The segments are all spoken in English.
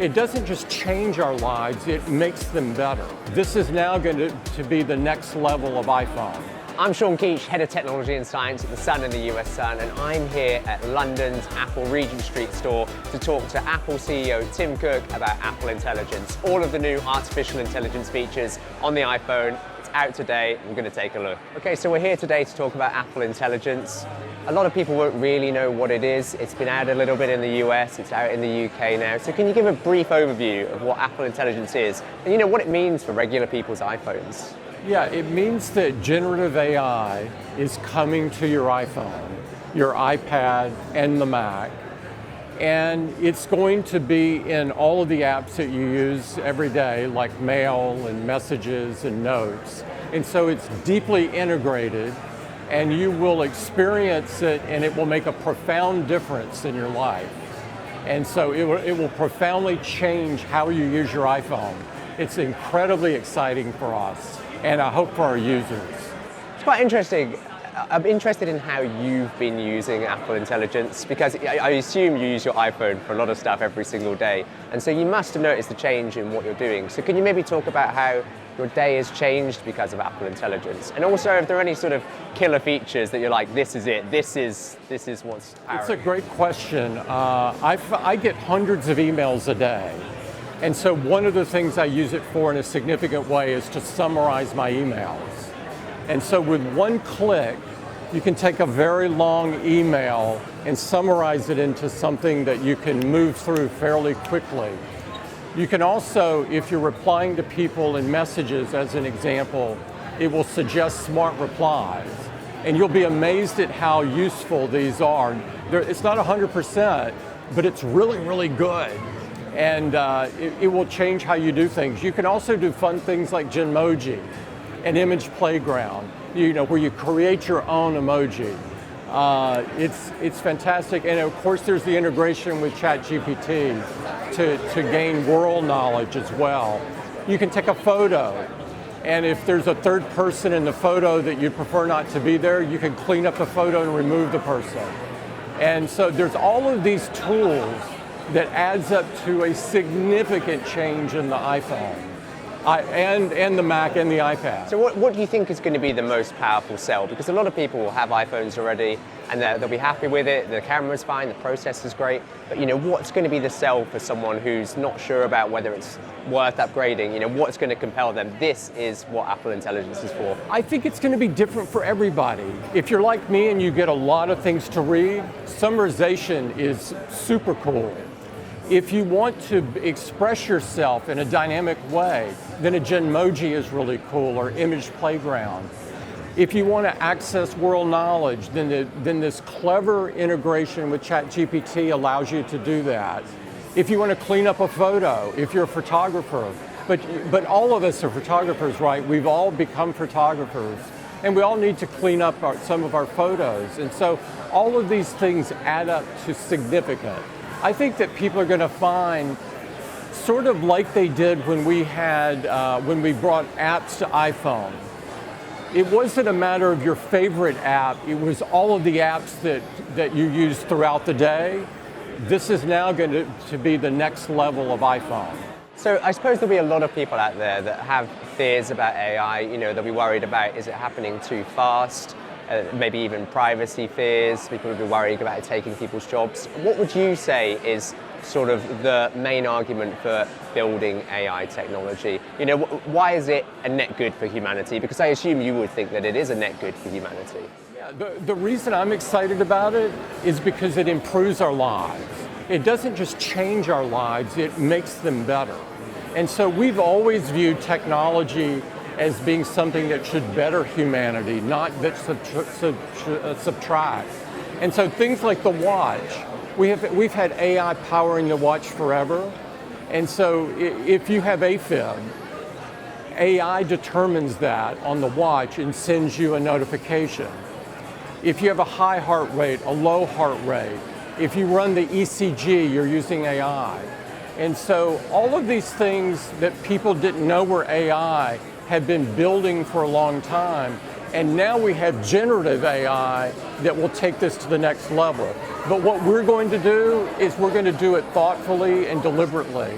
It doesn't just change our lives, it makes them better. This is now going to be the next level of iPhone. I'm Sean Keach, Head of Technology and Science at the Sun and the US Sun, and I'm here at London's Apple Regent Street store to talk to Apple CEO Tim Cook about Apple Intelligence. All of the new artificial intelligence features on the iPhone. It's out today. We're going to take a look. Okay, so we're here today to talk about Apple Intelligence. A lot of people won't really know what it is. It's been out a little bit in the US, it's out in the UK now. So can you give a brief overview of what Apple Intelligence is and what it means for regular people's iPhones? Yeah, it means that generative AI is coming to your iPhone, your iPad, and the Mac. And it's going to be in all of the apps that you use every day, like Mail and Messages and Notes. And so it's deeply integrated, and you will experience it, and it will make a profound difference in your life. And so it will profoundly change how you use your iPhone. It's incredibly exciting for us, and I hope for our users. It's quite interesting. I'm interested in how you've been using Apple Intelligence, because I assume you use your iPhone for a lot of stuff every single day, and so you must have noticed the change in what you're doing. So can you maybe talk about how your day has changed because of Apple Intelligence, and also if there are any sort of killer features that you're like, this is it, this is what's powering. It's a great question. I get hundreds of emails a day. And so one of the things I use it for in a significant way is to summarize my emails. And so with one click, you can take a very long email and summarize it into something that you can move through fairly quickly. You can also, if you're replying to people in Messages, as an example, it will suggest smart replies. And you'll be amazed at how useful these are. It's not 100%, but it's really, really good. And it will change how you do things. You can also do fun things like Genmoji, an image playground, where you create your own emoji. It's fantastic. And of course, there's the integration with ChatGPT to gain world knowledge as well. You can take a photo, and if there's a third person in the photo that you prefer not to be there, you can clean up the photo and remove the person. And so there's all of these tools that adds up to a significant change in the iPhone and the Mac and the iPad. So what do you think is going to be the most powerful sell? Because a lot of people will have iPhones already and they'll be happy with it, the camera's fine, the processor's great, but what's going to be the sell for someone who's not sure about whether it's worth upgrading? What's going to compel them? This is what Apple Intelligence is for. I think it's going to be different for everybody. If you're like me and you get a lot of things to read, summarization is super cool. If you want to express yourself in a dynamic way, then a Genmoji is really cool, or Image Playground. If you want to access world knowledge, then this clever integration with ChatGPT allows you to do that. If you want to clean up a photo, if you're a photographer, but all of us are photographers, right? We've all become photographers, and we all need to clean up some of our photos. And so all of these things add up to significant. I think that people are going to find, sort of like they did when we brought apps to iPhone. It wasn't a matter of your favorite app, it was all of the apps that you use throughout the day. This is now going to be the next level of iPhone. So I suppose there'll be a lot of people out there that have fears about AI, they'll be worried about, is it happening too fast? Maybe even privacy fears, people would be worried about it taking people's jobs. What would you say is sort of the main argument for building AI technology? Why is it a net good for humanity? Because I assume you would think that it is a net good for humanity. Yeah, the reason I'm excited about it is because it improves our lives. It doesn't just change our lives, it makes them better. And so we've always viewed technology as being something that should better humanity, not that subtract. And so things like the watch, we've had AI powering the watch forever. And so if you have AFib, AI determines that on the watch and sends you a notification. If you have a high heart rate, a low heart rate, if you run the ECG, you're using AI. And so all of these things that people didn't know were AI have been building for a long time, and now we have generative AI that will take this to the next level. But what we're going to do is we're going to do it thoughtfully and deliberately.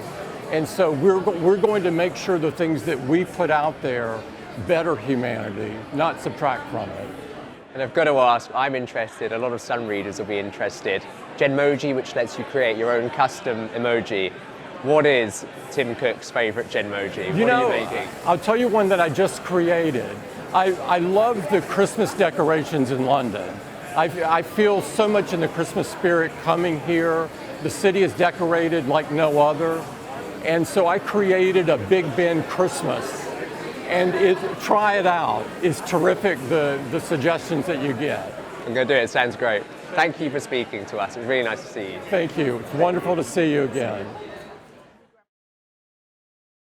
And so we're going to make sure the things that we put out there better humanity, not subtract from it. And I've got to ask, I'm interested, a lot of Sun readers will be interested. Genmoji, which lets you create your own custom emoji. What is Tim Cook's favorite Genmoji? What are you making? I'll tell you one that I just created. I love the Christmas decorations in London. I feel so much in the Christmas spirit coming here. The city is decorated like no other. And so I created a Big Ben Christmas. And try it out. It's terrific, the suggestions that you get. I'm going to do it. It sounds great. Thank you for speaking to us. It was really nice to see you. Thank you. It's wonderful to see you again.